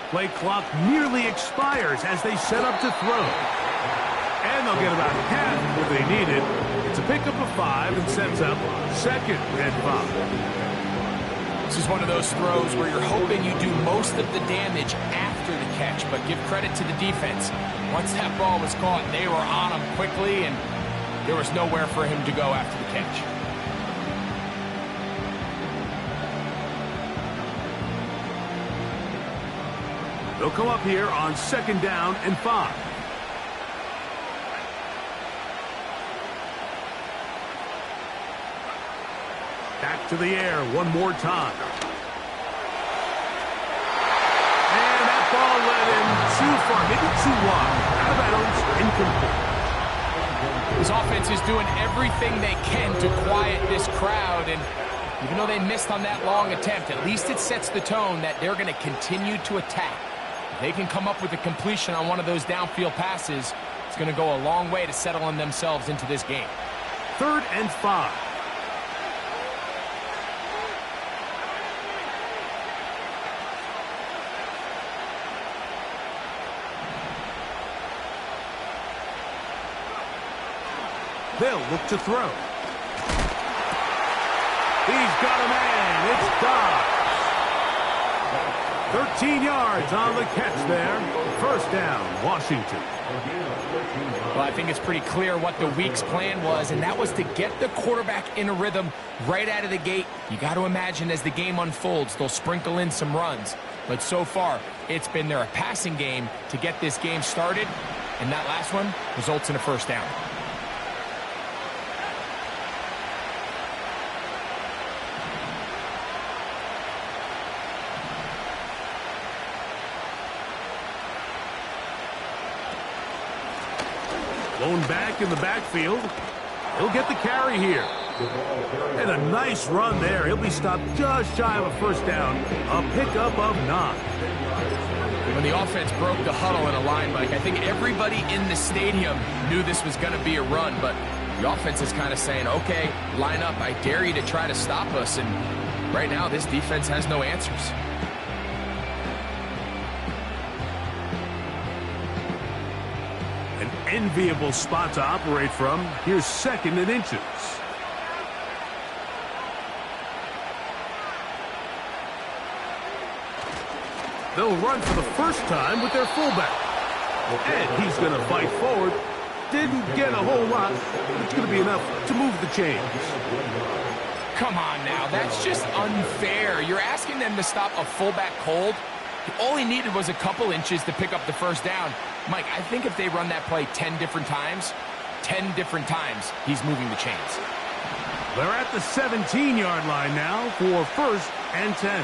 Play clock nearly expires as they set up to throw. And they'll get about half if they need it. It's a pickup of 5 and sets up 2nd and 5. This is one of those throws where you're hoping you do most of the damage after the catch, but give credit to the defense. Once that ball was caught, they were on him quickly, and there was nowhere for him to go after the catch. They'll come up here on 2nd down and 5. Back to the air one more time. And that ball led him too far, maybe too wide. Out of bounds, incomplete. This offense is doing everything they can to quiet this crowd, and even though they missed on that long attempt, at least it sets the tone that they're going to continue to attack. If they can come up with a completion on one of those downfield passes, it's going to go a long way to settling themselves into this game. 3rd and 5. They'll look to throw. He's got a man. It's Dobbs. 13 yards on the catch there. 1st down, Washington. Well, I think it's pretty clear what the week's plan was, and that was to get the quarterback in a rhythm right out of the gate. You got to imagine as the game unfolds, they'll sprinkle in some runs. But so far, it's been their passing game to get this game started, and that last one results in a 1st down. Blown back in the backfield. He'll get the carry here. And a nice run there. He'll be stopped just shy of a 1st down. A pickup of 9. When the offense broke the huddle in a line, Mike, I think everybody in the stadium knew this was going to be a run, but the offense is kind of saying, okay, line up. I dare you to try to stop us. And right now, this defense has no answers. Enviable spot to operate from. Here's 2nd and inches. They'll run for the 1st time with their fullback. And he's going to fight forward. Didn't get a whole lot, but it's going to be enough to move the chains. Come on now, that's just unfair. You're asking them to stop a fullback cold. All he needed was a couple inches to pick up the 1st down. Mike, I think if they run that play 10 different times, he's moving the chains. They're at the 17-yard line now for 1st and 10.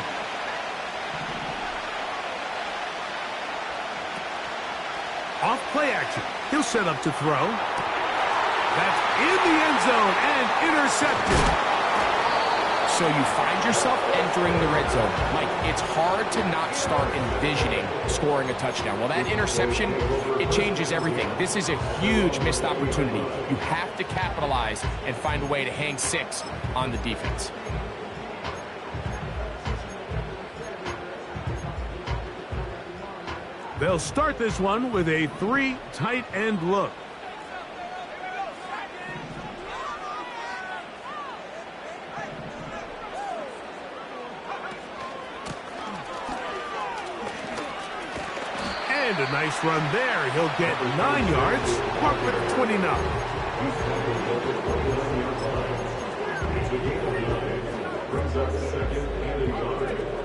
Off play action. He'll set up to throw. That's in the end zone and intercepted. So you find yourself entering the red zone. Mike, it's hard to not start envisioning scoring a touchdown. Well, that interception, it changes everything. This is a huge missed opportunity. You have to capitalize and find a way to hang 6 on the defense. They'll start this one with a 3 tight end look. And a nice run there. He'll get 9 yards. Mark with 29.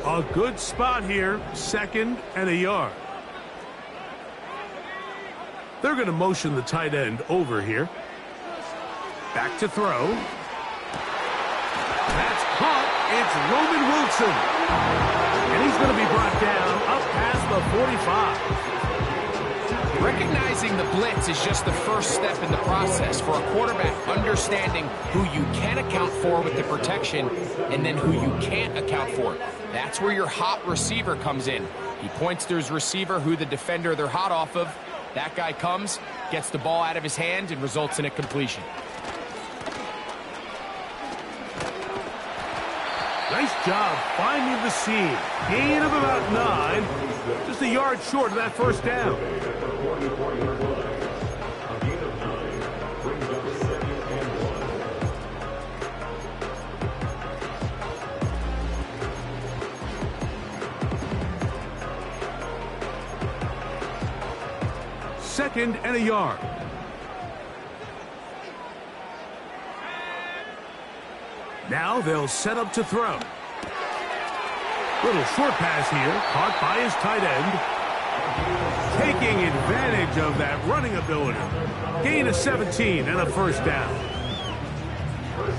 A good spot here. 2nd and a yard. They're going to motion the tight end over here. Back to throw. That's caught. It's Roman Wilson. And he's going to be brought down up past the 45. Recognizing the blitz is just the first step in the process for a quarterback, understanding who you can account for with the protection and then who you can't account for. That's where your hot receiver comes in. He points to his receiver, who the defender they're hot off of. That guy comes, gets the ball out of his hand, and results in a completion. Nice job finding the seam. Gain of about 9. Just a yard short of that first down. Second and a yard. Now they'll set up to throw. Little short pass here, caught by his tight end. Taking advantage of that running ability. Gain of 17 and a first down.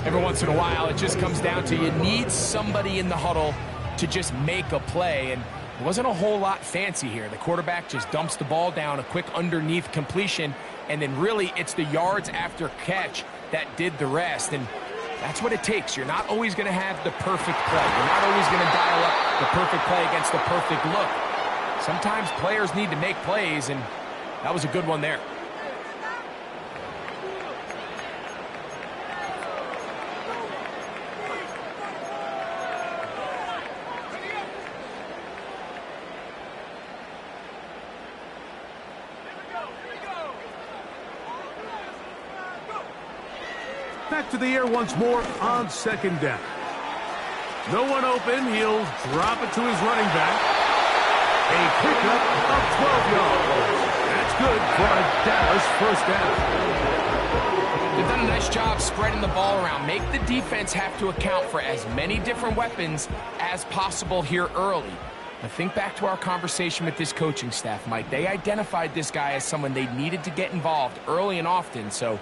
Every once in a while, it just comes down to you need somebody in the huddle to just make a play, and it wasn't a whole lot fancy here. The quarterback just dumps the ball down, a quick underneath completion, and then really it's the yards after catch that did the rest. And that's what it takes. You're not always going to have the perfect play. You're not always going to dial up the perfect play against the perfect look. Sometimes players need to make plays, and that was a good one there. Back to the air once more on second down. No one open. He'll drop it to his running back. A pickup of 12 yards. That's good for a Dallas first down. They've done a nice job spreading the ball around. Make the defense have to account for as many different weapons as possible here early. Now think back to our conversation with this coaching staff, Mike. They identified this guy as someone they needed to get involved early and often, so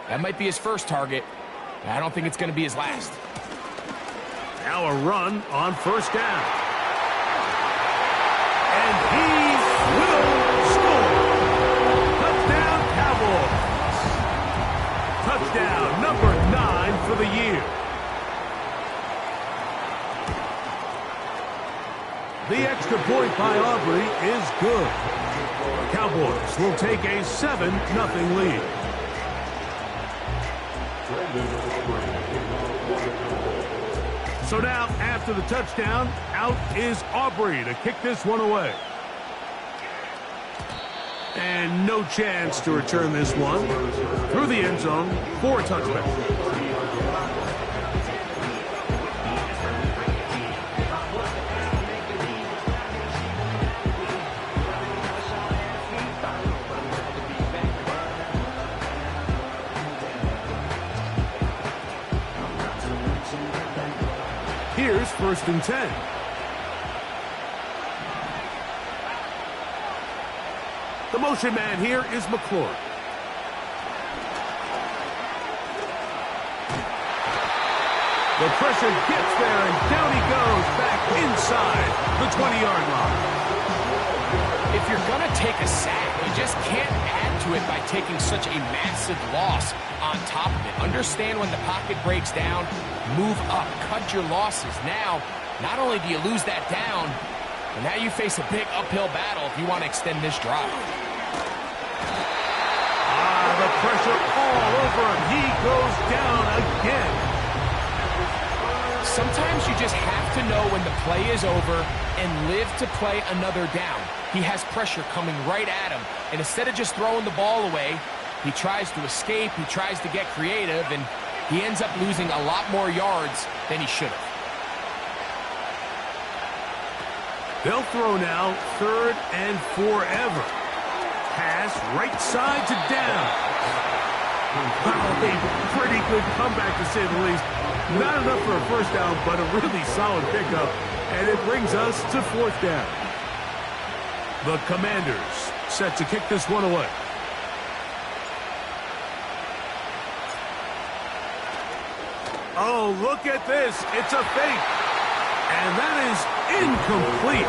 that might be his first target. I don't think it's going to be his last. Now a run on first down. And he will score. Touchdown, Cowboys. Touchdown, number 9 for the year. The extra point by Aubrey is good. The Cowboys will take a 7-0 lead. So now, after the touchdown, out is Aubrey to kick this one away. And no chance to return this one through the end zone for a touchback. Here's first and 10. The motion man here is McClure. The pressure gets there, and down he goes back inside the 20-yard line. If you're going to take a sack, you just can't add to it by taking such a massive loss on top of it. Understand when the pocket breaks down, move up, cut your losses. Now, not only do you lose that down, but now you face a big uphill battle if you want to extend this drive. The pressure all over him. He goes down again. Sometimes you just have to know when the play is over and live to play another down. He has pressure coming right at him, and instead of just throwing the ball away, he tries to escape, he tries to get creative, and he ends up losing a lot more yards than he should have. They'll throw now, 3rd and forever. Pass right side to down. A pretty good comeback, to say the least. Not enough for a first down, but a really solid pickup. And it brings us to 4th down. The Commanders set to kick this one away. Oh, look at this. It's a fake. And that is incomplete.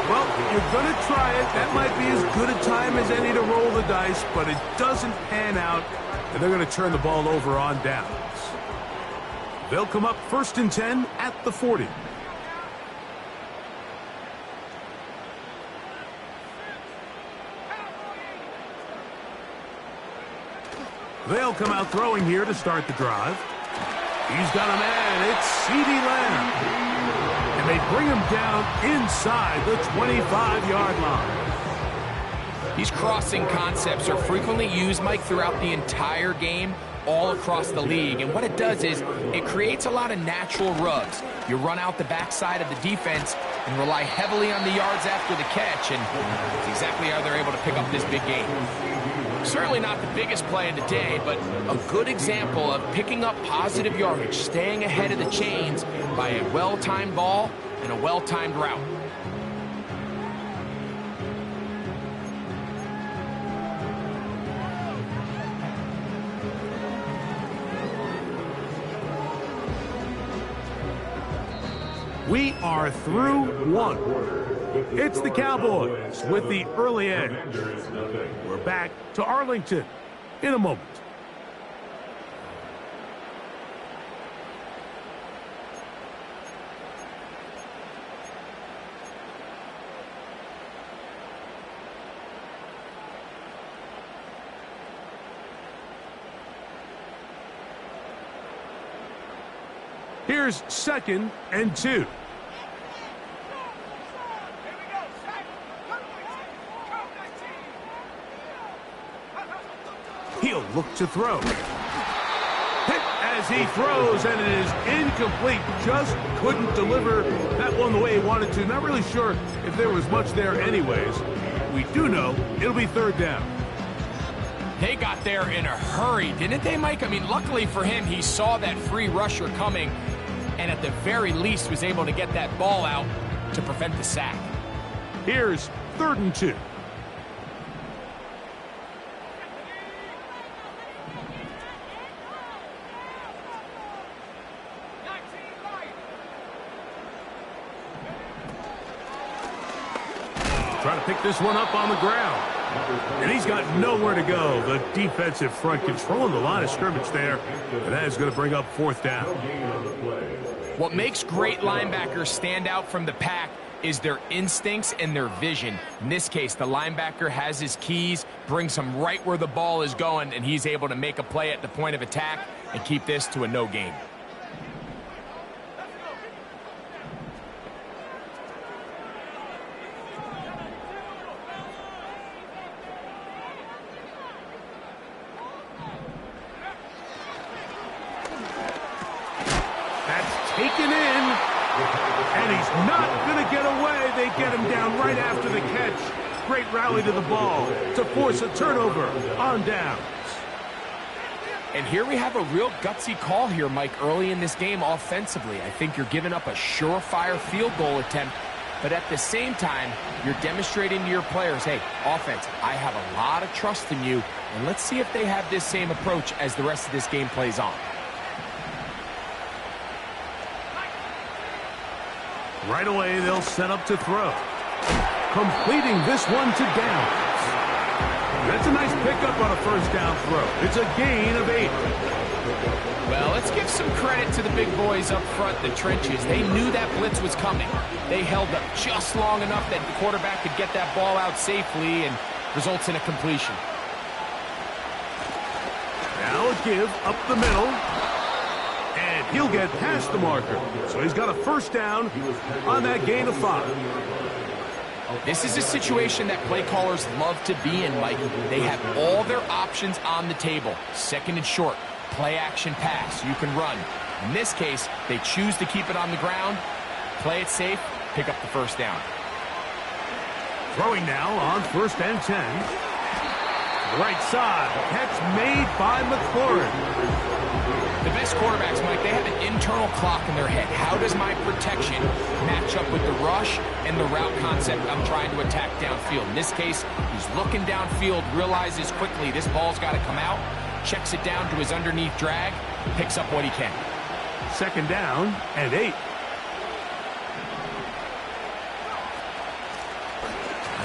Well, you're going to try it. That might be as good a time as any to roll the dice, but it doesn't pan out, and they're going to turn the ball over on downs. They'll come up 1st and 10 at the 40. They'll come out throwing here to start the drive. He's got a man. It's CeeDee Lamb. And they bring him down inside the 25-yard line. These crossing concepts are frequently used, Mike, throughout the entire game, all across the league. And what it does is it creates a lot of natural rubs. You run out the backside of the defense and rely heavily on the yards after the catch, and that's exactly how they're able to pick up this big game. Certainly not the biggest play of the day, but a good example of picking up positive yardage, staying ahead of the chains by a well-timed ball and a well-timed route. We are through one. It's the Cowboys with the early edge. We're back to Arlington in a moment. Here's 2nd and 2. He'll look to throw. Hit as he throws, and it is incomplete. Just couldn't deliver that one the way he wanted to. Not really sure if there was much there anyways. We do know it'll be 3rd down. They got there in a hurry, didn't they, Mike? I mean, luckily for him, he saw that free rusher coming, and at the very least was able to get that ball out to prevent the sack. Here's 3rd and 2. Trying to pick this one up on the ground. And he's got nowhere to go. The defensive front controlling the line of scrimmage there. And that is going to bring up 4th down. What makes great linebackers stand out from the pack is their instincts and their vision. In this case, the linebacker has his keys, brings him right where the ball is going, and he's able to make a play at the point of attack and keep this to a no gain. Taken in, and he's not going to get away. They get him down right after the catch. Great rally to the ball to force a turnover on downs. And here we have a real gutsy call here, Mike, early in this game offensively. I think you're giving up a surefire field goal attempt, but at the same time, you're demonstrating to your players, hey, offense, I have a lot of trust in you, and let's see if they have this same approach as the rest of this game plays on. Right away, they'll set up to throw. Completing this one to Downs. That's a nice pickup on a 1st down throw. It's a gain of 8. Well, let's give some credit to the big boys up front, the trenches. They knew that blitz was coming. They held up just long enough that the quarterback could get that ball out safely and results in a completion. Now a give up the middle. And he'll get past the marker. So he's got a 1st down on that gain of 5. This is a situation that play callers love to be in, Mike. They have all their options on the table. 2nd and short, play action pass, you can run. In this case, they choose to keep it on the ground, play it safe, pick up the 1st down. Throwing now on 1st and 10. Right side, catch made by McLaurin. The best quarterbacks, Mike, they have an internal clock in their head. How does my protection match up with the rush and the route concept I'm trying to attack downfield? In this case, he's looking downfield, realizes quickly this ball's got to come out, checks it down to his underneath drag, picks up what he can. 2nd down and 8.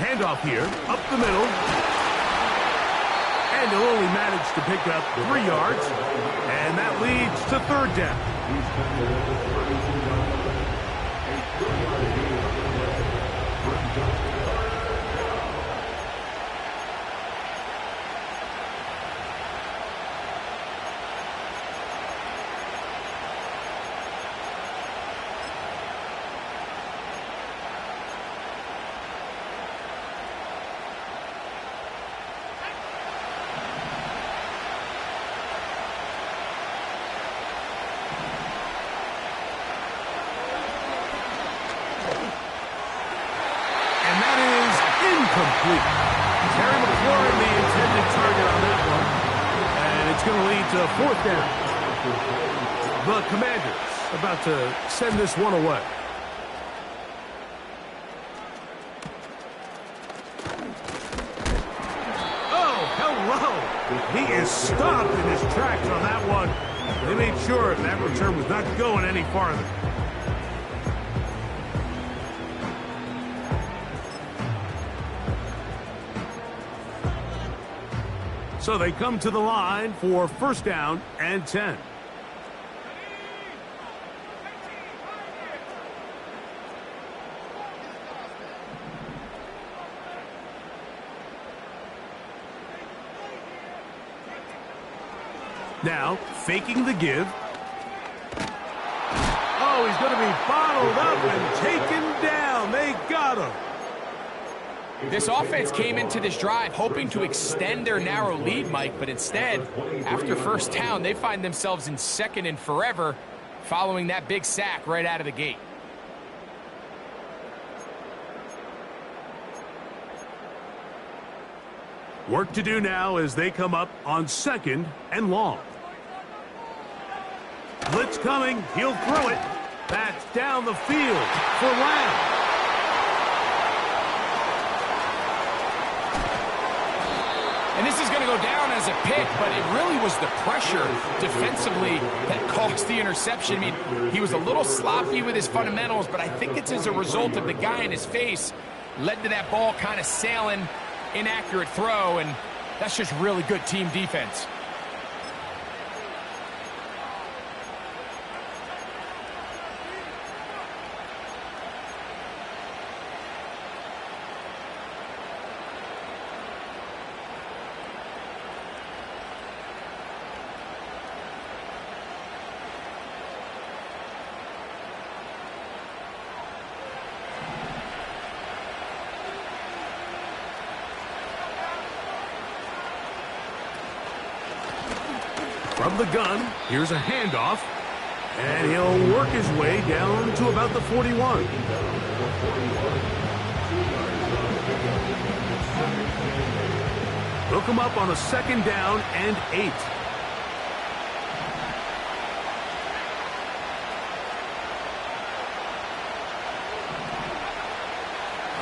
Handoff here, up the middle. And he'll only manage to pick up 3 yards. And that leads to 3rd down. complete. Terry McLaurin, the intended target on that one. And it's going to lead to a 4th down. The Commanders about to send this one away. Oh, hello. He is stopped in his tracks on that one. They made sure that return was not going any farther. So they come to the line for 1st down and 10. Now, faking the give. Oh, he's going to be bottled up and taken down. They got him. This offense came into this drive hoping to extend their narrow lead, Mike, but instead, after 1st down, they find themselves in 2nd and forever following that big sack right out of the gate. Work to do now as they come up on 2nd and long. Blitz coming. He'll throw it. That's down the field for Lamb. And this is going to go down as a pick, but it really was the pressure defensively that caused the interception. I mean, he was a little sloppy with his fundamentals, but I think it's as a result of the guy in his face led to that ball kind of sailing, inaccurate throw, and that's just really good team defense. From the gun, here's a handoff, and he'll work his way down to about the 41. He'll come up on a 2nd down and 8.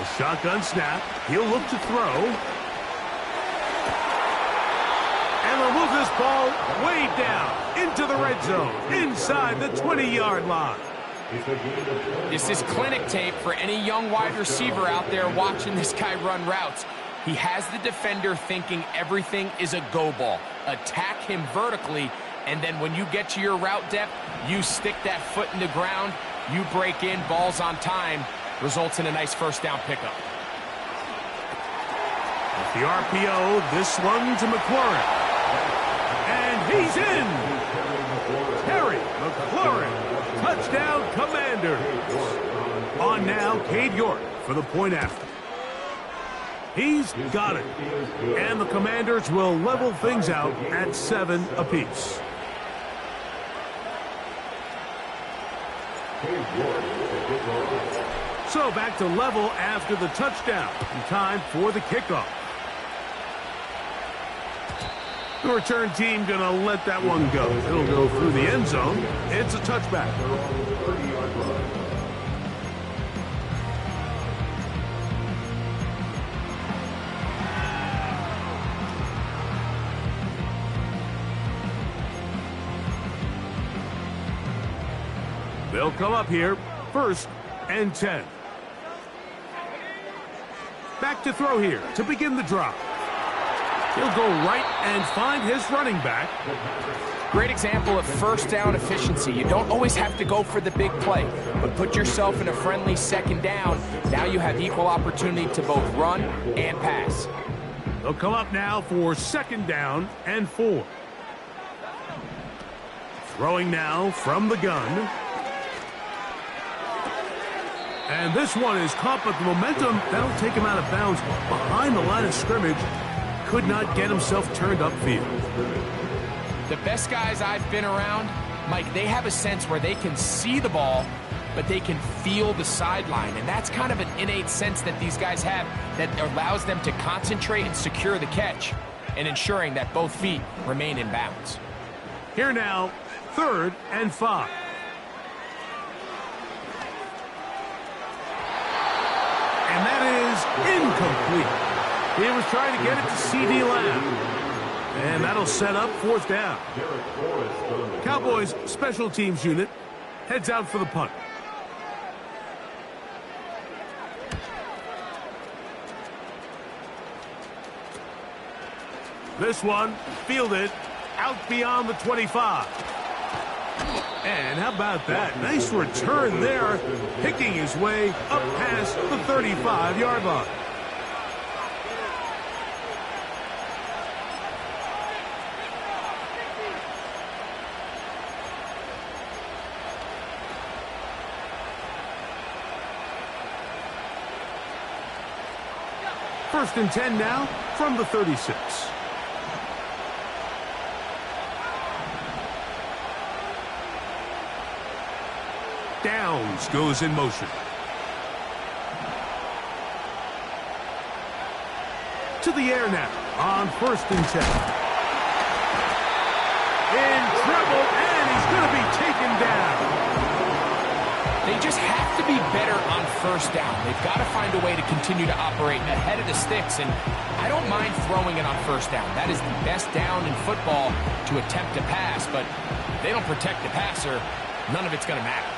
A shotgun snap. He'll look to throw. And they'll move this ball way down into the red zone, inside the 20-yard line. This is clinic tape for any young wide receiver out there watching this guy run routes. He has the defender thinking everything is a go ball. Attack him vertically, and then when you get to your route depth, you stick that foot in the ground, you break in, balls on time, results in a nice 1st down pickup. With the RPO, this one to McLaurin. And he's in! Terry McLaurin, touchdown Commanders. On now, Cade York for the point after. He's got it. And the Commanders will level things out at 7 apiece. So back to level after the touchdown. In time for the kickoff. The return team going to let that one go. It'll go through the end zone. It's a touchback. They'll come up here, 1st and 10. Back to throw here to begin the drive. He'll go right and find his running back. Great example of 1st down efficiency. You don't always have to go for the big play, but put yourself in a friendly 2nd down. Now you have equal opportunity to both run and pass. They'll come up now for 2nd down and 4. Throwing now from the gun. And this one is caught, but the momentum, that'll take him out of bounds behind the line of scrimmage. Could not get himself turned upfield. The best guys I've been around, Mike, they have a sense where they can see the ball but they can feel the sideline. And that's kind of an innate sense that these guys have that allows them to concentrate and secure the catch and ensuring that both feet remain in bounds. Here now, 3rd and 5. And that is incomplete. He was trying to get it to C.D. Lamb. And that'll set up 4th down. Cowboys special teams unit heads out for the punt. This one fielded out beyond the 25. And how about that? Nice return there, picking his way up past the 35-yard line. First and 10 now from the 36. Downs goes in motion. To the air now on 1st and 10. In trouble, and he's going to be taken down. They just have to be better on 1st down. They've got to find a way to continue to operate ahead of the sticks, and I don't mind throwing it on 1st down. That is the best down in football to attempt to pass, but if they don't protect the passer, none of it's going to matter.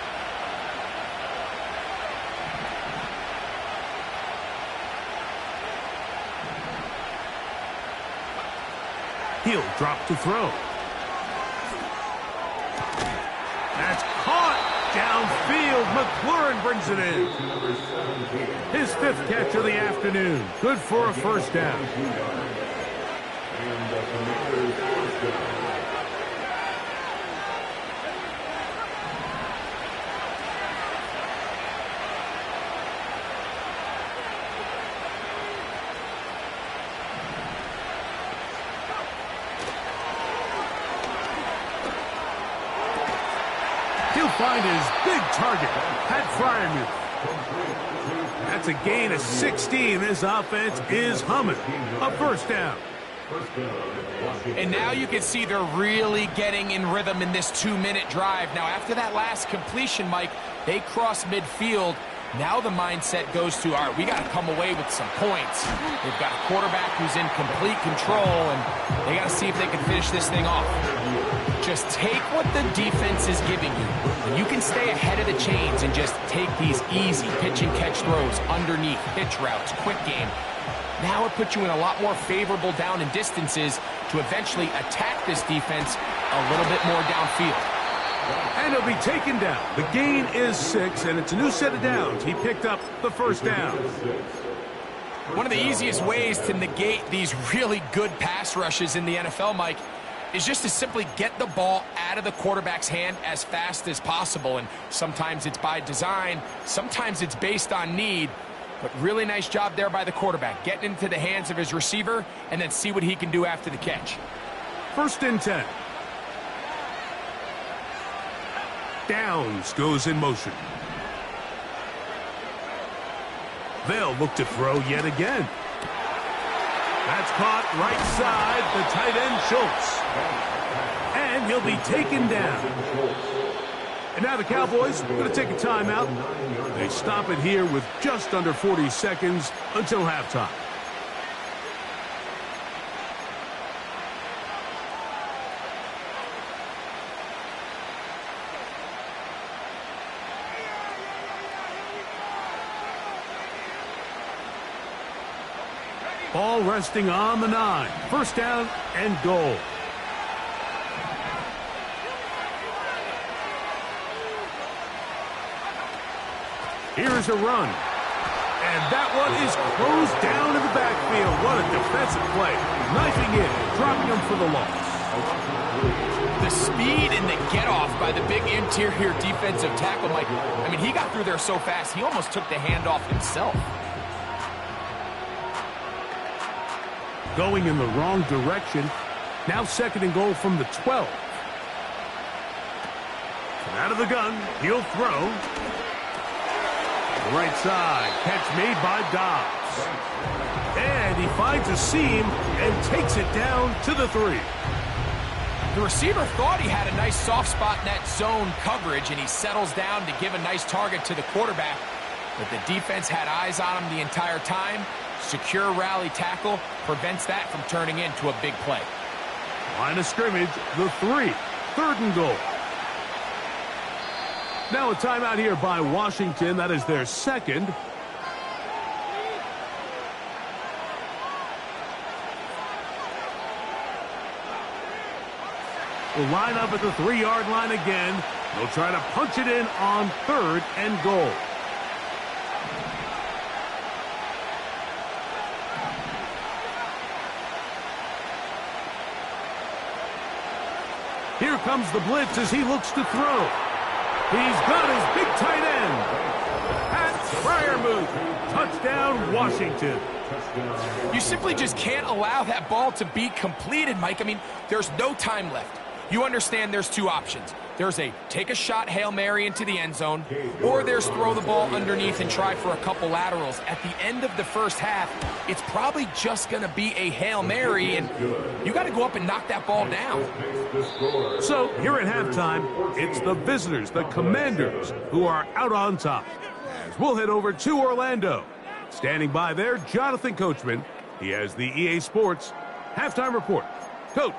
He'll drop to throw. That's caught downfield. McLaurin brings it in. His 5th catch of the afternoon. Good for a 1st down. He'll find his big target, Pat Freiermuth. That's a gain of 16. This offense is humming. A 1st down. And now you can see they're really getting in rhythm in this 2-minute drive. Now, after that last completion, Mike, they cross midfield. Now the mindset goes to, all right, we got to come away with some points. They've got a quarterback who's in complete control, and they got to see if they can finish this thing off. Just take what the defense is giving you. And you can stay ahead of the chains and just take these easy pitch and catch throws underneath, pitch routes, quick game. Now it puts you in a lot more favorable down and distances to eventually attack this defense a little bit more downfield. And he'll be taken down. The gain is 6, and it's a new set of downs. He picked up the 1st down. One of the easiest ways to negate these really good pass rushes in the NFL, Mike, is just to simply get the ball out of the quarterback's hand as fast as possible. And sometimes it's by design, sometimes it's based on need. But really nice job there by the quarterback, getting into the hands of his receiver and then see what he can do after the catch. 1st and 10. Downs goes in motion. They'll look to throw yet again. That's caught right side, the tight end Schultz. And he'll be taken down. And now the Cowboys are going to take a timeout. They stop it here with just under 40 seconds until halftime. Ball resting on the 9. 1st down and goal. Here's a run. And that one is closed down in the backfield. What a defensive play. Knifing in, dropping him for the loss. The speed and the get-off by the big interior defensive tackle, Mike. I mean, he got through there so fast, he almost took the handoff himself. Going in the wrong direction. Now 2nd and goal from the 12. Out of the gun, he'll throw. Right side, catch made by Dobbs. And he finds a seam and takes it down to the 3. The receiver thought he had a nice soft spot in that zone coverage, and he settles down to give a nice target to the quarterback. But the defense had eyes on him the entire time. Secure rally tackle prevents that from turning into a big play. Line of scrimmage, the 3. 3rd and goal. Now a timeout here by Washington. That is their 2nd. Will line up at the 3-yard line again. They'll try to punch it in on 3rd and goal. Here comes the blitz as he looks to throw. He's got his big tight end. Pat Freiermuth. Touchdown, Washington. You simply just can't allow that ball to be completed, Mike. I mean, there's no time left. You understand there's 2 options. There's a take a shot Hail Mary into the end zone, or there's throw the ball underneath and try for a couple laterals. At the end of the first half, it's probably just going to be a Hail Mary, and you got to go up and knock that ball down. So here at halftime, it's the visitors, the Commanders, who are out on top. As we'll head over to Orlando. Standing by there, Jonathan Coachman. He has the EA Sports halftime report. Coach.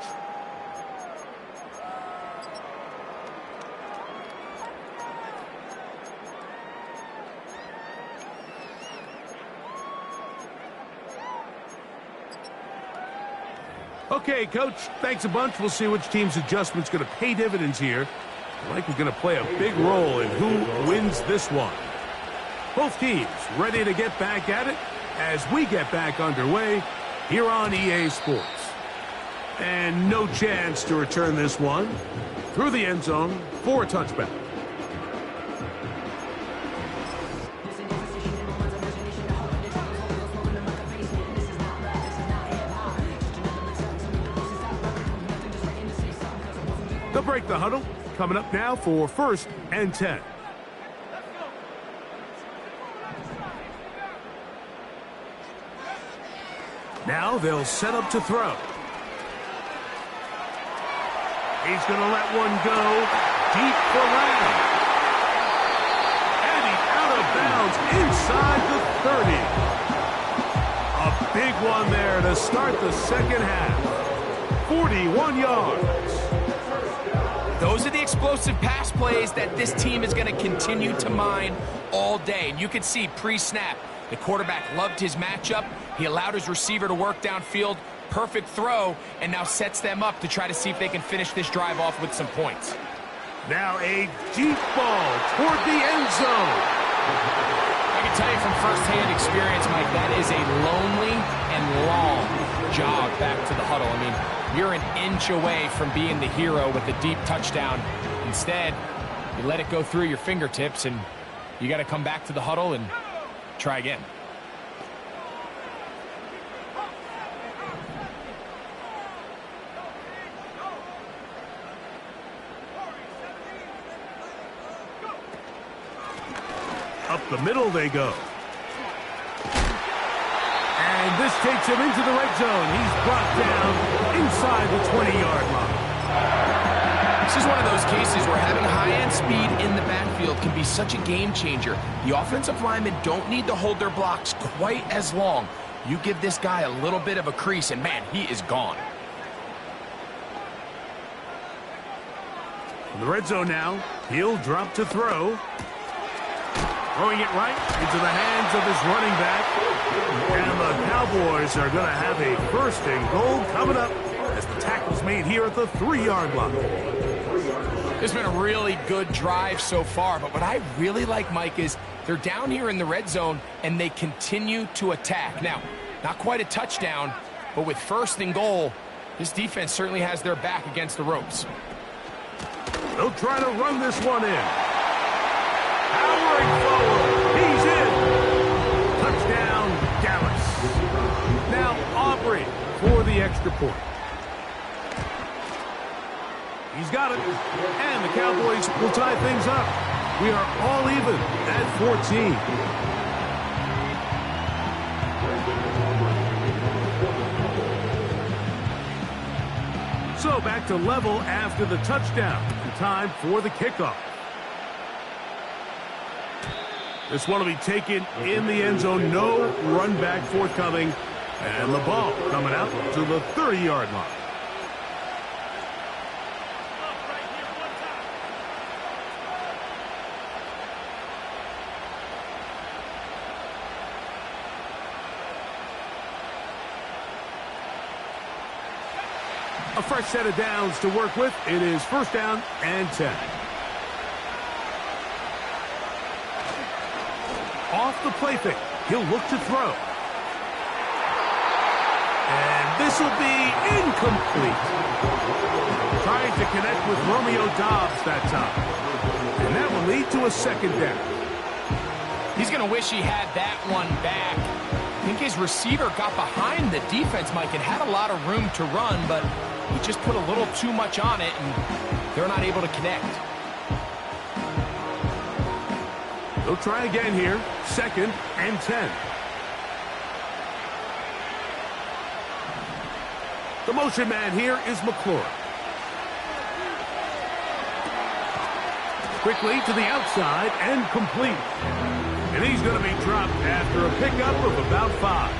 Okay, Coach, thanks a bunch. We'll see which team's adjustment's going to pay dividends here. I like we're going to play a big role in who wins this one. Both teams ready to get back at it as we get back underway here on EA Sports. And no chance to return this one through the end zone for a touchback. They'll break the huddle. Coming up now for 1st and 10. Now they'll set up to throw. He's going to let one go deep for Lamb. And he's out of bounds inside the 30. A big one there to start the second half. 41 yards. Those are the explosive pass plays that this team is going to continue to mine all day. And you can see pre-snap, the quarterback loved his matchup. He allowed his receiver to work downfield. Perfect throw, and now sets them up to try to see if they can finish this drive off with some points. Now a deep ball toward the end zone. I can tell you from firsthand experience, Mike, that is a lonely and long jog back to the huddle. I mean, you're an inch away from being the hero with a deep touchdown. Instead, you let it go through your fingertips, and you got to come back to the huddle and try again. Up the middle they go. And this takes him into the red zone. He's brought down inside the 20-yard line. This is one of those cases where having high-end speed in the backfield can be such a game changer. The offensive linemen don't need to hold their blocks quite as long. You give this guy a little bit of a crease, and man, he is gone. In the red zone now, he'll drop to throw. Throwing it right into the hands of his running back. And the Cowboys are going to have a 1st and goal coming up as the tackle's made here at the 3-yard line. It's been a really good drive so far, but what I really like, Mike, is they're down here in the red zone and they continue to attack. Now, not quite a touchdown, but with 1st and goal, this defense certainly has their back against the ropes. They'll try to run this one in. Powering forward. He's in. Touchdown, Dallas. Now Aubrey for the extra point. He's got it. And the Cowboys will tie things up. We are all even at 14. So back to level after the touchdown. And time for the kickoff. This one will be taken in the end zone. No run back forthcoming. And the ball coming out to the 30-yard line. A fresh set of downs to work with. It is first down and 10. Off the play fake. He'll look to throw. And this will be incomplete. Trying to connect with Romeo Doubs that time. And that will lead to a second down. He's going to wish he had that one back. I think his receiver got behind the defense, Mike, and had a lot of room to run, but he just put a little too much on it, and they're not able to connect. They'll try again here. Second and 10. The motion man here is McLaurin. Quickly to the outside and complete. And he's going to be dropped after a pickup of about 5.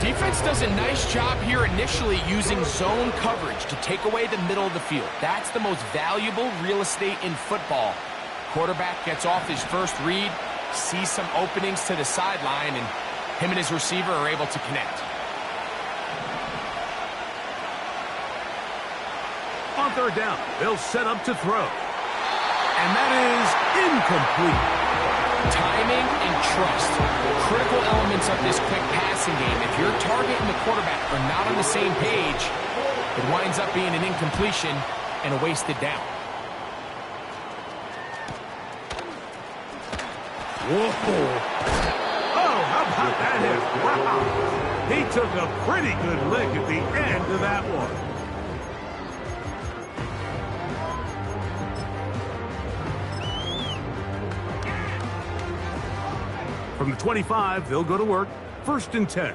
Defense does a nice job here initially using zone coverage to take away the middle of the field. That's the most valuable real estate in football. Quarterback gets off his first read, sees some openings to the sideline, and him and his receiver are able to connect. On third down, they'll set up to throw. And that is incomplete. Timing and trust, critical elements of this quick passing game. If your target and the quarterback are not on the same page, it winds up being an incompletion and a wasted down. Whoa. Oh, how about that hit? Wow. He took a pretty good lick at the end of that one. From the 25, they'll go to work. First and 10.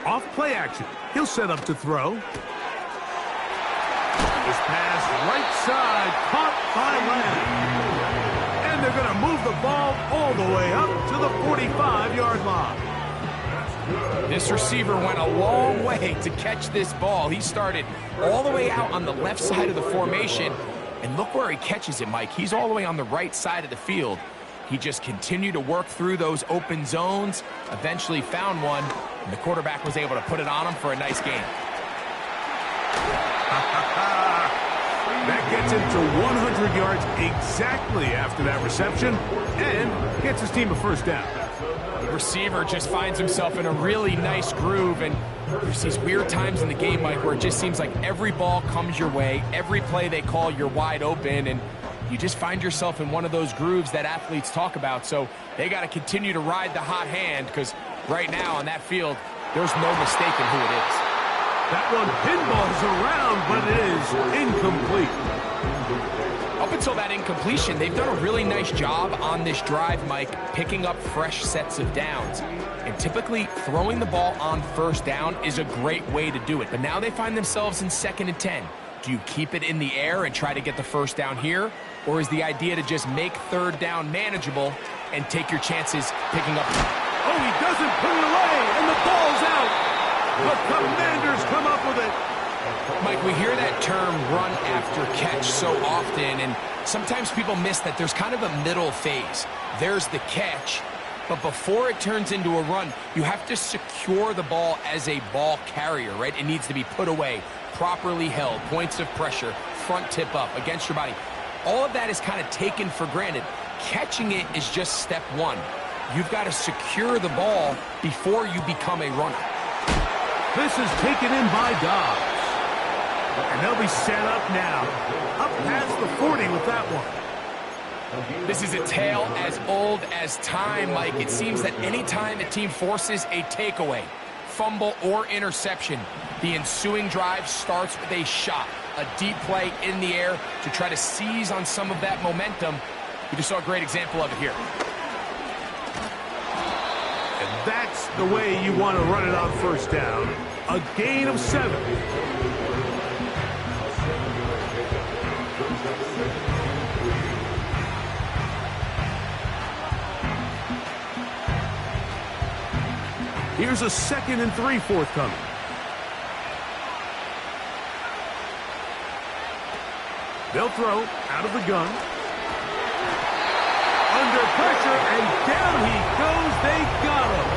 Off play action. He'll set up to throw. This pass right side, caught by Lamb. And they're going to move the ball all the way up to the 45-yard line. This receiver went a long way to catch this ball. He started all the way out on the left side of the formation. And look where he catches it, Mike. He's all the way on the right side of the field. He just continued to work through those open zones, eventually found one, and the quarterback was able to put it on him for a nice game. That gets him to 100 yards exactly after that reception and gets his team a first down. The receiver just finds himself in a really nice groove, and there's these weird times in the game, Mike, where it just seems like every ball comes your way, every play they call, you're wide open, and you just find yourself in one of those grooves that athletes talk about. So they got to continue to ride the hot hand, because right now on that field, there's no mistaking who it is. That one pinballs around, but it is incomplete. Up until that incompletion, they've done a really nice job on this drive, Mike, picking up fresh sets of downs. And typically, throwing the ball on first down is a great way to do it. But now they find themselves in second and 10. Do you keep it in the air and try to get the first down here? Or is the idea to just make third down manageable and take your chances picking up? Oh, he doesn't put it away, and the ball's out. The Commanders come up with it. Mike, we hear that term run after catch so often, and sometimes people miss that there's kind of a middle phase. There's the catch, but before it turns into a run, you have to secure the ball as a ball carrier, right? It needs to be put away, properly held, points of pressure, front tip up against your body. All of that is kind of taken for granted. Catching it is just step one. You've got to secure the ball before you become a runner. This is taken in by Doubs. And they'll be set up now. Up past the 40 with that one. This is a tale as old as time, Mike. It seems that any time a team forces a takeaway, fumble, or interception, the ensuing drive starts with a shot, a deep play in the air to try to seize on some of that momentum. We just saw a great example of it here. And that's the way you want to run it on first down. A gain of 7. Here's a 2nd and 3 forthcoming. They'll throw out of the gun. Under pressure, and down he goes. They got him.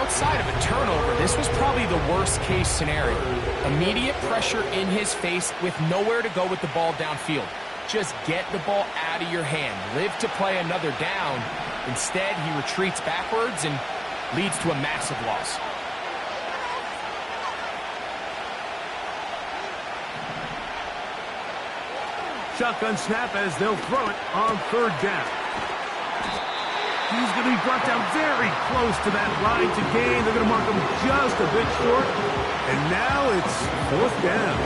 Outside of a turnover, this was probably the worst-case scenario. Immediate pressure in his face with nowhere to go with the ball downfield. Just get the ball out of your hand. Live to play another down. Instead, he retreats backwards and leads to a massive loss. Shotgun snap as they'll throw it on 3rd down. He's going to be brought down very close to that line to gain. They're going to mark him just a bit short. And now it's 4th down.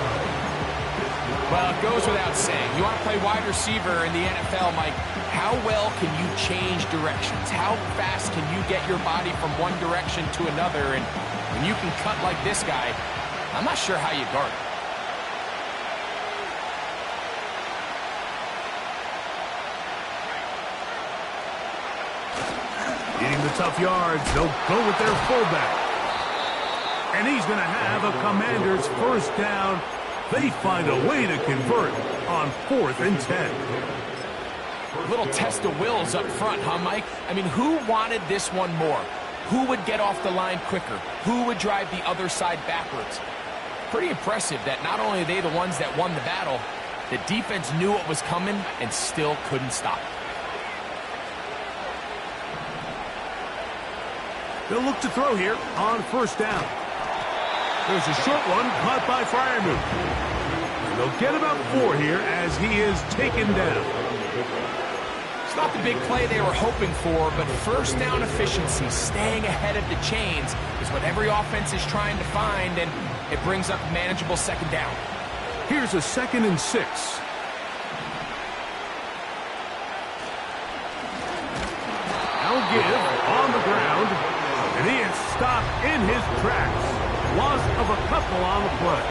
Well, it goes without saying. You want to play wide receiver in the NFL, Mike. How well can you change directions? How fast can you get your body from one direction to another? And when you can cut like this guy, I'm not sure how you guard it. Getting the tough yards, they'll go with their fullback. And he's going to have a Commander's 1st down. They find a way to convert on 4th and 10. A little test of wills up front, huh, Mike? I mean, who wanted this one more? Who would get off the line quicker? Who would drive the other side backwards? Pretty impressive that not only are they the ones that won the battle, the defense knew what was coming and still couldn't stop it. They'll look to throw here on 1st down. There's a short one caught by Freiermuth. And they'll get about 4 here as he is taken down. It's not the big play they were hoping for, but 1st down efficiency, staying ahead of the chains, is what every offense is trying to find, and it brings up a manageable 2nd down. Here's a 2nd and 6. Now give on the ground, and he is stopped in his tracks. Loss of a couple on the play.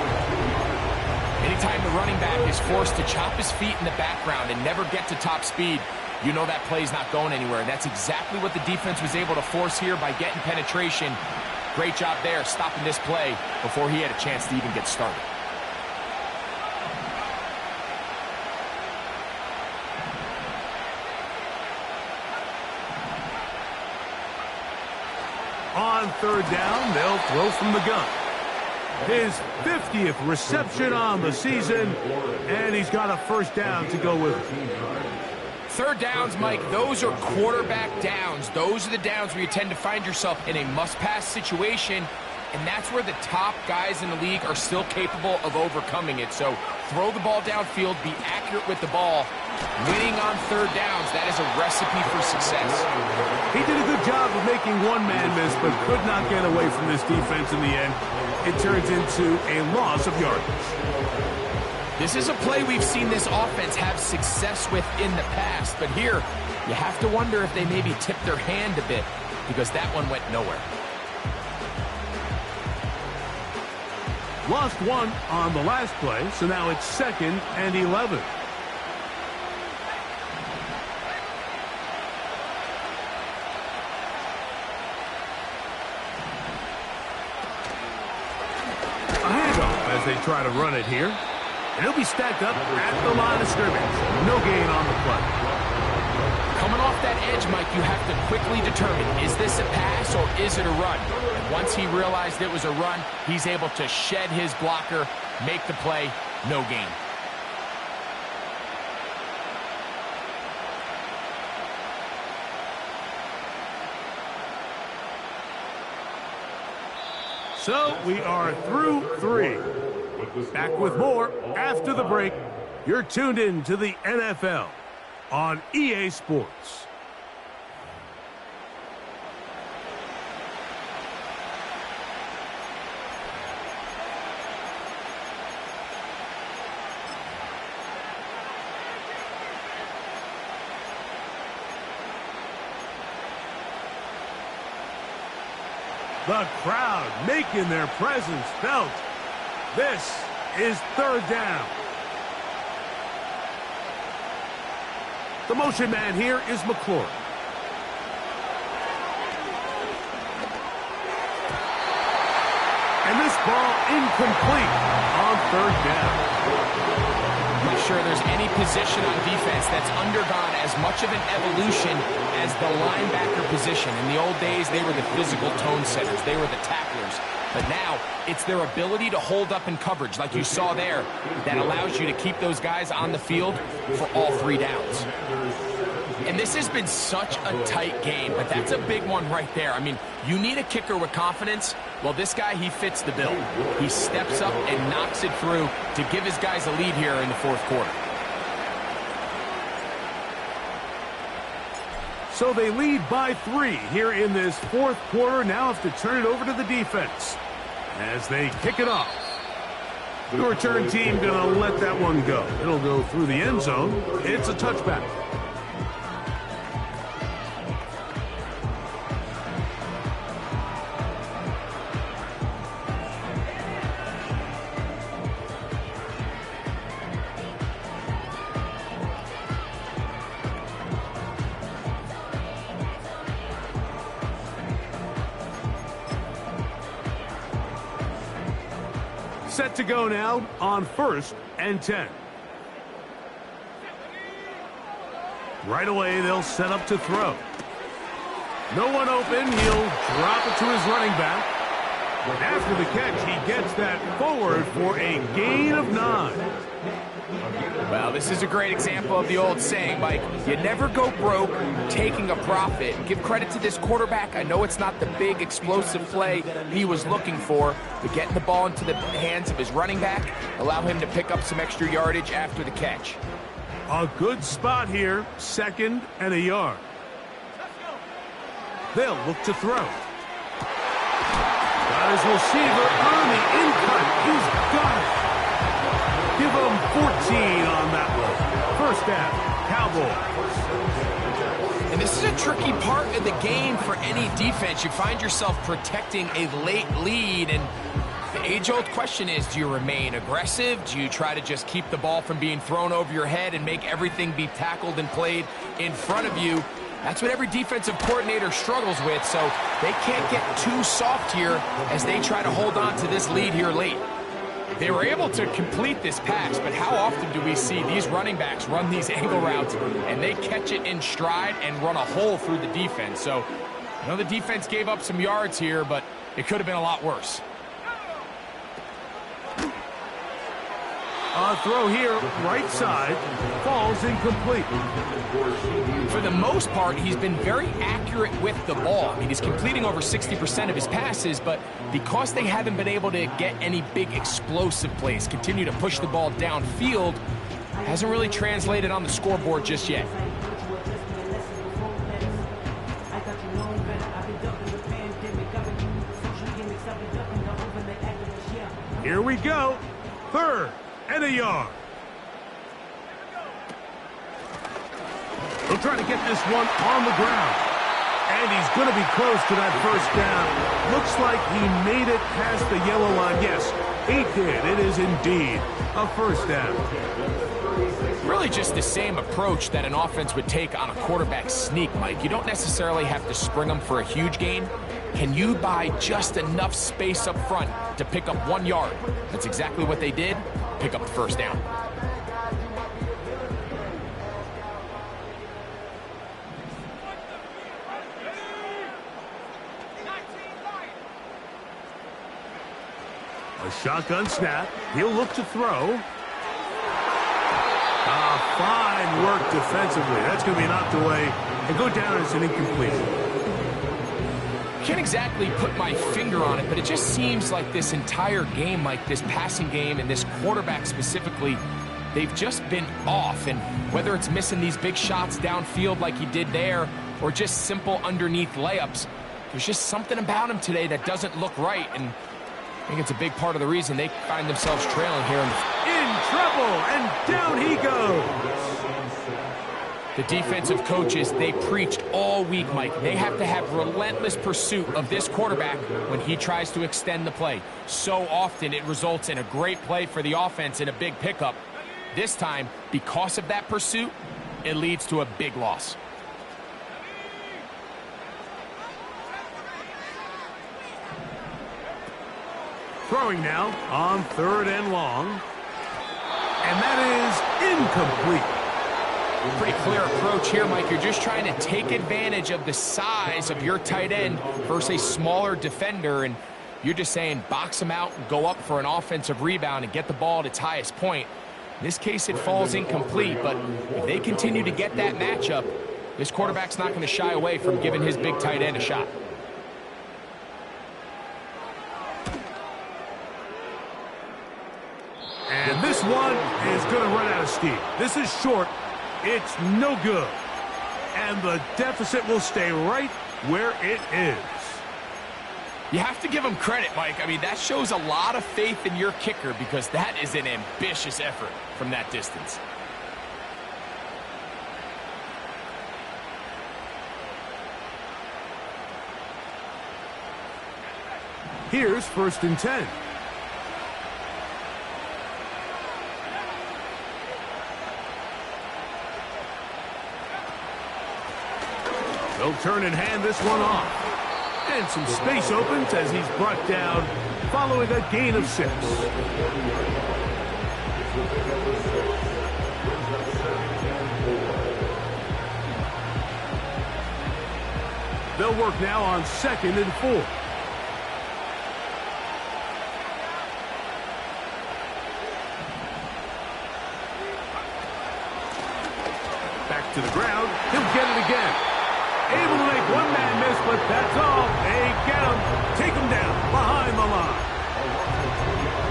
Anytime the running back is forced to chop his feet in the background and never get to top speed, you know that play's not going anywhere. And that's exactly what the defense was able to force here by getting penetration. Great job there, stopping this play before he had a chance to even get started. On 3rd down, they'll throw from the gun. His 50th reception on the season, and he's got a 1st down to go with it. 3rd downs, Mike, those are quarterback downs. Those are the downs where you tend to find yourself in a must-pass situation, and that's where the top guys in the league are still capable of overcoming it. So throw the ball downfield, be accurate with the ball. Winning on 3rd downs, that is a recipe for success. He did a good job of making one man miss, but could not get away from this defense in the end. It turns into a loss of yardage. This is a play we've seen this offense have success with in the past, but here you have to wonder if they maybe tipped their hand a bit, because that one went nowhere. Lost 1 on the last play, so now it's 2nd and 11. A handoff as they try to run it here. And he'll be stacked up at the line of scrimmage. No gain on the play. Coming off that edge, Mike, you have to quickly determine, is this a pass or is it a run? And once he realized it was a run, he's able to shed his blocker, make the play, no gain. So we are through 3. Back with more after the break. You're tuned in to the NFL on EA Sports. The crowd making their presence felt. This is third down. The motion man here is McClure. And this ball incomplete on third down. I'm not sure there's any position on defense that's undergone as much of an evolution as the linebacker position. In the old days, they were the physical tone setters. They were the tacklers. But now, it's their ability to hold up in coverage, like you saw there, that allows you to keep those guys on the field for all 3 downs. And this has been such a tight game, but that's a big one right there. I mean, you need a kicker with confidence. Well, this guy, he fits the bill. He steps up and knocks it through to give his guys a lead here in the fourth quarter. So they lead by 3 here in this fourth quarter. Now have to turn it over to the defense as they kick it off. The return team going to let that one go. It'll go through the end zone. It's a touchback. Set to go now on 1st and 10. Right away, they'll set up to throw. No one open. He'll drop it to his running back. After the catch, he gets that forward for a gain of 9. Well, this is a great example of the old saying, Mike. You never go broke taking a profit. Give credit to this quarterback. I know it's not the big explosive play he was looking for, but getting the ball into the hands of his running back, allow him to pick up some extra yardage after the catch. A good spot here, 2nd and a yard. They'll look to throw. Got his receiver on the in-cut. He's got it. Give him 14 on that one. First down, Cowboys. And this is a tricky part of the game for any defense. You find yourself protecting a late lead, and the age-old question is, do you remain aggressive? Do you try to just keep the ball from being thrown over your head and make everything be tackled and played in front of you? That's what every defensive coordinator struggles with, so they can't get too soft here as they try to hold on to this lead here late. They were able to complete this pass, but how often do we see these running backs run these angle routes and they catch it in stride and run a hole through the defense? So, I know the defense gave up some yards here, but it could have been a lot worse. A throw here, right side, falls incomplete. For the most part, he's been very accurate with the ball. I mean, he's completing over 60% of his passes, but because they haven't been able to get any big explosive plays, continue to push the ball downfield, hasn't really translated on the scoreboard just yet. Here we go. 3rd and a yard. He'll try to get this one on the ground. And he's going to be close to that first down. Looks like he made it past the yellow line. Yes, he did. It is indeed a first down. Really just the same approach that an offense would take on a quarterback sneak, Mike. You don't necessarily have to spring them for a huge gain. Can you buy just enough space up front to pick up 1 yard? That's exactly what they did. Pick up the first down. A shotgun snap. He'll look to throw. Fine work defensively. That's going to be knocked away and go down as an incomplete. Can't exactly put my finger on it, but it just seems like this entire game, like this passing game and this quarterback specifically, they've just been off. And whether it's missing these big shots downfield like he did there or just simple underneath layups, there's just something about him today that doesn't look right. And I think it's a big part of the reason they find themselves trailing here. In trouble, and down he goes. The defensive coaches, they preached all week, Mike. They have to have relentless pursuit of this quarterback when he tries to extend the play. So often it results in a great play for the offense and a big pickup. This time, because of that pursuit, it leads to a big loss. Throwing now on 3rd and long. And that is incomplete. Pretty clear approach here, Mike. You're just trying to take advantage of the size of your tight end versus a smaller defender, and you're just saying box him out and go up for an offensive rebound and get the ball at its highest point. In this case, it falls incomplete, but if they continue to get that matchup, this quarterback's not going to shy away from giving his big tight end a shot. And this one is going to run out of steam. This is short. It's no good. And the deficit will stay right where it is. You have to give him credit, Mike. I mean, that shows a lot of faith in your kicker because that is an ambitious effort from that distance. Here's 1st and 10. They'll turn and hand this one off. And some space opens as he's brought down following a gain of 6. They'll work now on 2nd and 4. Back to the ground. He'll get it again. Able to make one man miss, but that's all. They get him. Take him down behind the line.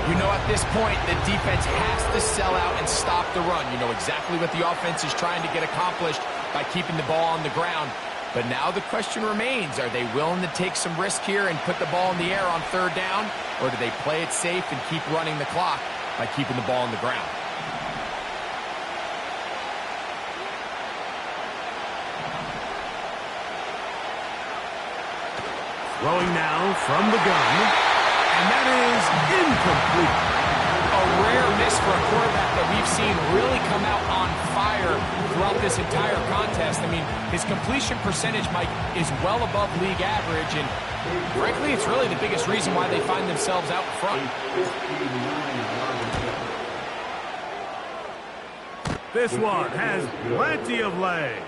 You know, at this point, the defense has to sell out and stop the run. You know exactly what the offense is trying to get accomplished by keeping the ball on the ground. But now the question remains, are they willing to take some risk here and put the ball in the air on 3rd down? Or do they play it safe and keep running the clock by keeping the ball on the ground? Throwing now from the gun, and that is incomplete. A rare miss for a quarterback that we've seen really come out on fire throughout this entire contest. I mean, his completion percentage, Mike, is well above league average, and frankly, it's really the biggest reason why they find themselves out front. This one has plenty of leg.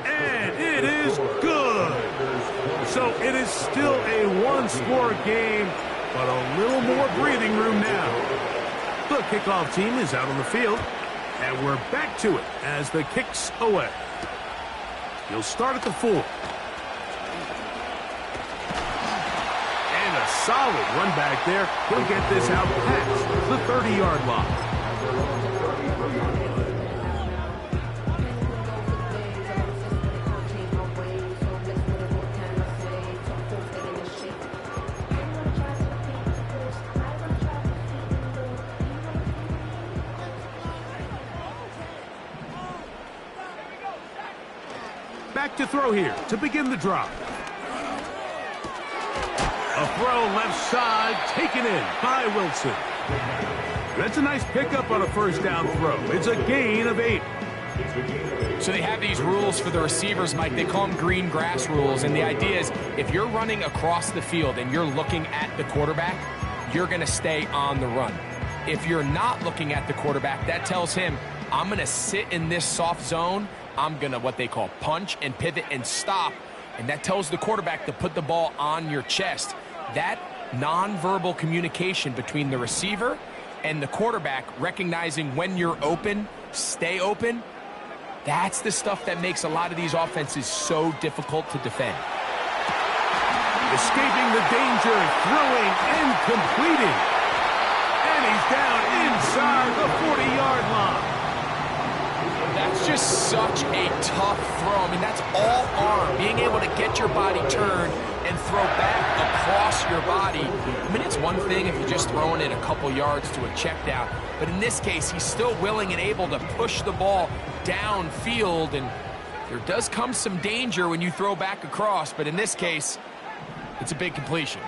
And it is good. So it is still a one-score game, but a little more breathing room now. The kickoff team is out on the field, and we're back to it as the kick's away. He'll start at the 4. And a solid run back there. He'll get this out past the 30-yard line. Back to throw here to begin the drive. A throw left side taken in by Wilson. That's a nice pickup on a 1st down throw. It's a gain of 8. So they have these rules for the receivers, Mike. They call them green grass rules. And the idea is if you're running across the field and you're looking at the quarterback, you're going to stay on the run. If you're not looking at the quarterback, that tells him, I'm going to sit in this soft zone. I'm going to what they call punch and pivot and stop. And that tells the quarterback to put the ball on your chest. That nonverbal communication between the receiver and the quarterback, recognizing when you're open, stay open, that's the stuff that makes a lot of these offenses so difficult to defend. Escaping the danger, throwing and completing. And he's down inside the 40-yard line. That's just such a tough throw. I mean, that's all arm. Being able to get your body turned and throw back across your body. I mean, it's one thing if you're just throwing it a couple yards to a check down. But in this case, he's still willing and able to push the ball downfield. And There does come some danger when you throw back across, but in this case, it's a big completion.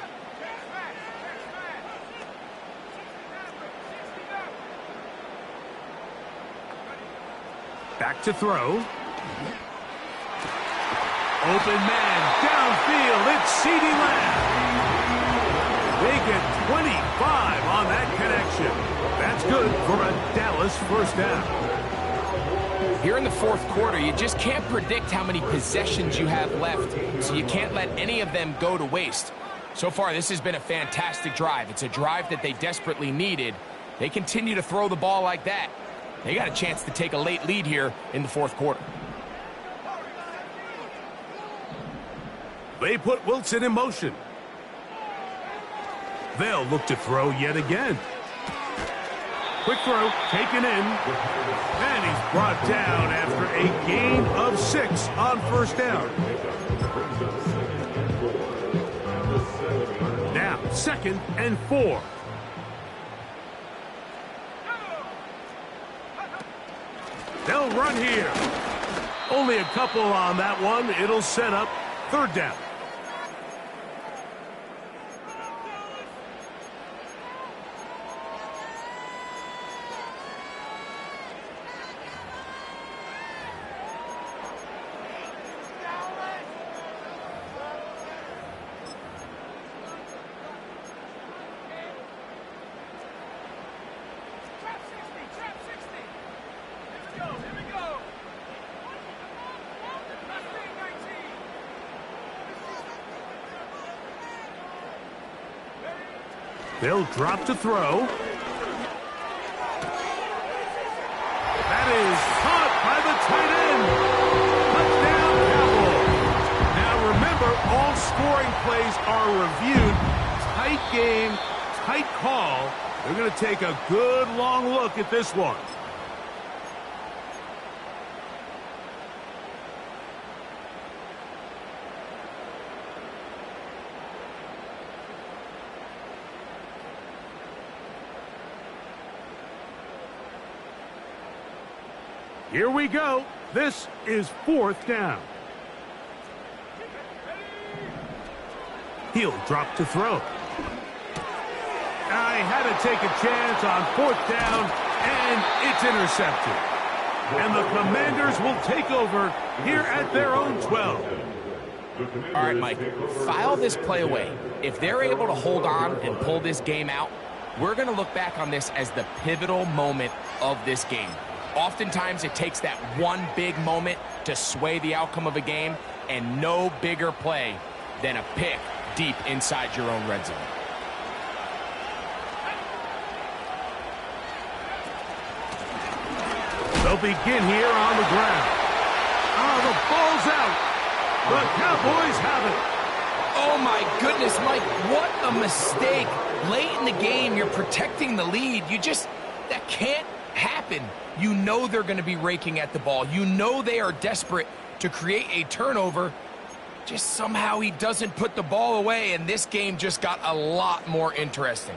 Back to throw. Open man, downfield, it's CeeDee Lamb. They get 25 on that connection. That's good for a Dallas first down. Here in the fourth quarter, you just can't predict how many possessions you have left, so you can't let any of them go to waste. So far, this has been a fantastic drive. It's a drive that they desperately needed. They continue to throw the ball like that. They got a chance to take a late lead here in the fourth quarter. They put Wilson in motion. They'll look to throw yet again. Quick throw, taken in, and he's brought down after a gain of 6 on first down. Now, 2nd and 4. They'll run here. Only a couple on that one. It'll set up 3rd down. They'll drop to throw. That is caught by the tight end. Touchdown, Cowboys. Now remember, all scoring plays are reviewed. Tight game, tight call. They're going to take a good long look at this one. Here we go. This is 4th down. He'll drop to throw. I had to take a chance on 4th down, and it's intercepted. And the Commanders will take over here at their own 12. All right, Mike, file this play away. If they're able to hold on and pull this game out, we're going to look back on this as the pivotal moment of this game. Oftentimes, it takes that one big moment to sway the outcome of a game, and no bigger play than a pick deep inside your own red zone. They'll begin here on the ground. Oh, the ball's out. The Cowboys have it. Oh, my goodness, Mike, what a mistake. Late in the game, you're protecting the lead. That can't happen. You know they're going to be raking at the ball. You know they are desperate to create a turnover. Just somehow he doesn't put the ball away, and this game just got a lot more interesting.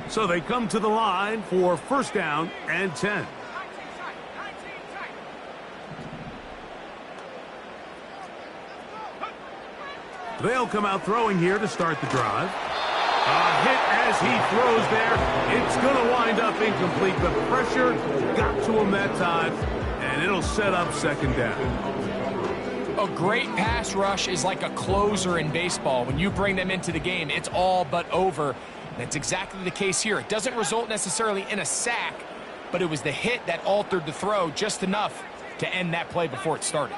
So they come to the line for 1st down and 10. They'll come out throwing here to start the drive. A hit as he throws there. It's going to wind up incomplete. The pressure got to him that time, and it'll set up 2nd down. A great pass rush is like a closer in baseball. When you bring them into the game, it's all but over. That's exactly the case here. It doesn't result necessarily in a sack, but it was the hit that altered the throw just enough to end that play before it started.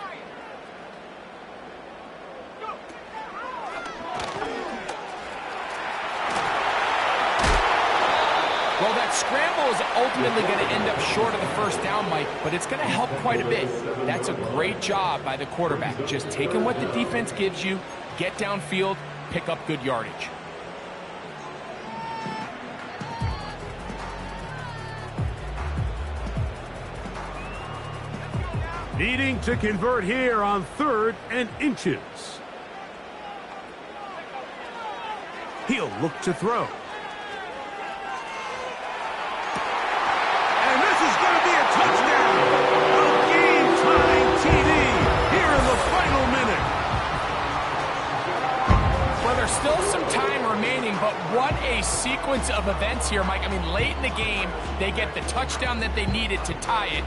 Well, that scramble is ultimately going to end up short of the 1st down, Mike, but it's going to help quite a bit. That's a great job by the quarterback. Just taking what the defense gives you, get downfield, pick up good yardage. Needing to convert here on 3rd and inches. He'll look to throw. Touchdown! A game-tying TD! Still some time remaining, but what a sequence of events here, Mike. I mean, late in the game, they get the touchdown that they needed to tie it,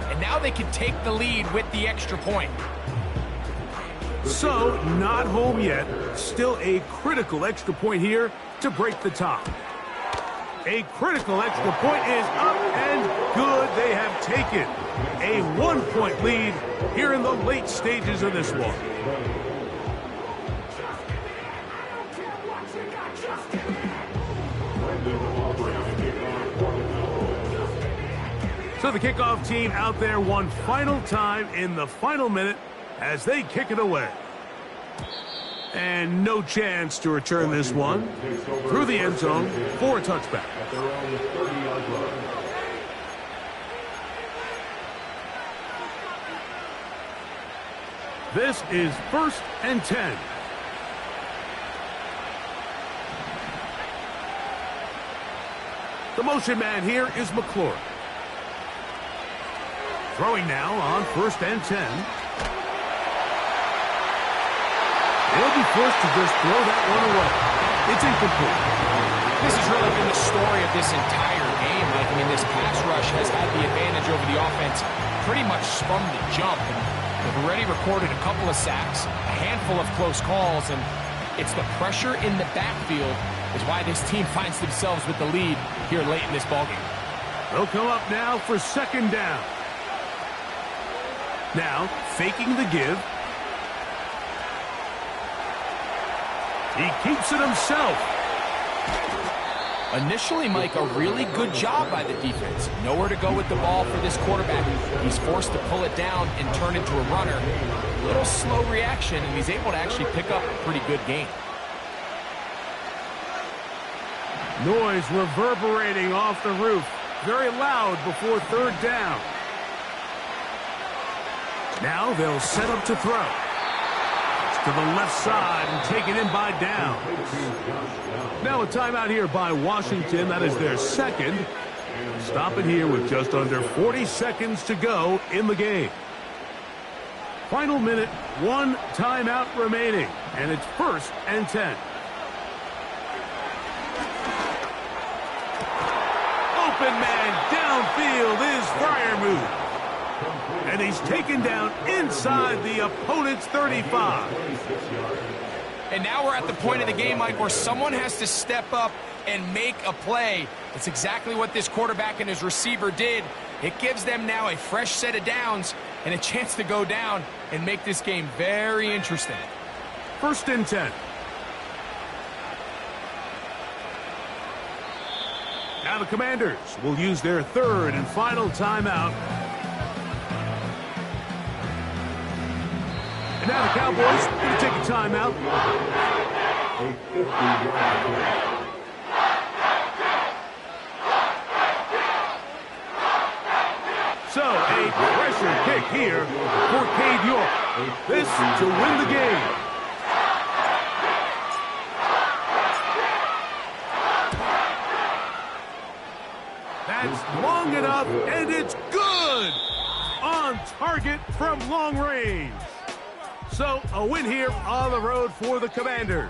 and now they can take the lead with the extra point. So, not home yet. Still a critical extra point here to break the tie. A critical extra point is up and good. They have taken a 1-point lead here in the late stages of this one. So the kickoff team out there one final time in the final minute as they kick it away. And no chance to return this one through the end zone for a touchback. This is 1st and 10. The motion man here is McLaurin. Throwing now on 1st and 10. They'll be forced to just throw that one away. It's incomplete. This has really been the story of this entire game. Like, I mean, this pass rush has had the advantage over the offense pretty much from the jump. And they've already recorded a couple of sacks, a handful of close calls, and it's the pressure in the backfield is why this team finds themselves with the lead here late in this ballgame. They'll come up now for 2nd down. Now, faking the give. He keeps it himself. Initially, Mike, a really good job by the defense. Nowhere to go with the ball for this quarterback. He's forced to pull it down and turn into a runner. A little slow reaction, and he's able to actually pick up a pretty good gain. Noise reverberating off the roof. Very loud before 3rd down. Now they'll set up to throw. To the left side and taken in by down. Now a timeout here by Washington. That is their 2nd. Stop it here with just under 40 seconds to go in the game. Final minute, 1 timeout remaining. And it's 1st and 10. Open man downfield is Freiermuth. And he's taken down inside the opponent's 35. And now we're at the point of the game, Mike, where someone has to step up and make a play. It's exactly what this quarterback and his receiver did. It gives them now a fresh set of downs and a chance to go down and make this game very interesting. 1st and 10. Now the Commanders will use their 3rd and final timeout. And now the Cowboys going to take a timeout. So a pressure kick here for Cade York. This to win the game. That's long enough, and it's good! On target from long range. So, a win here on the road for the Commanders.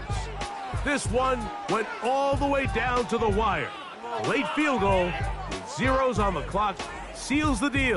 This one went all the way down to the wire. Late field goal with zeros on the clock seals the deal.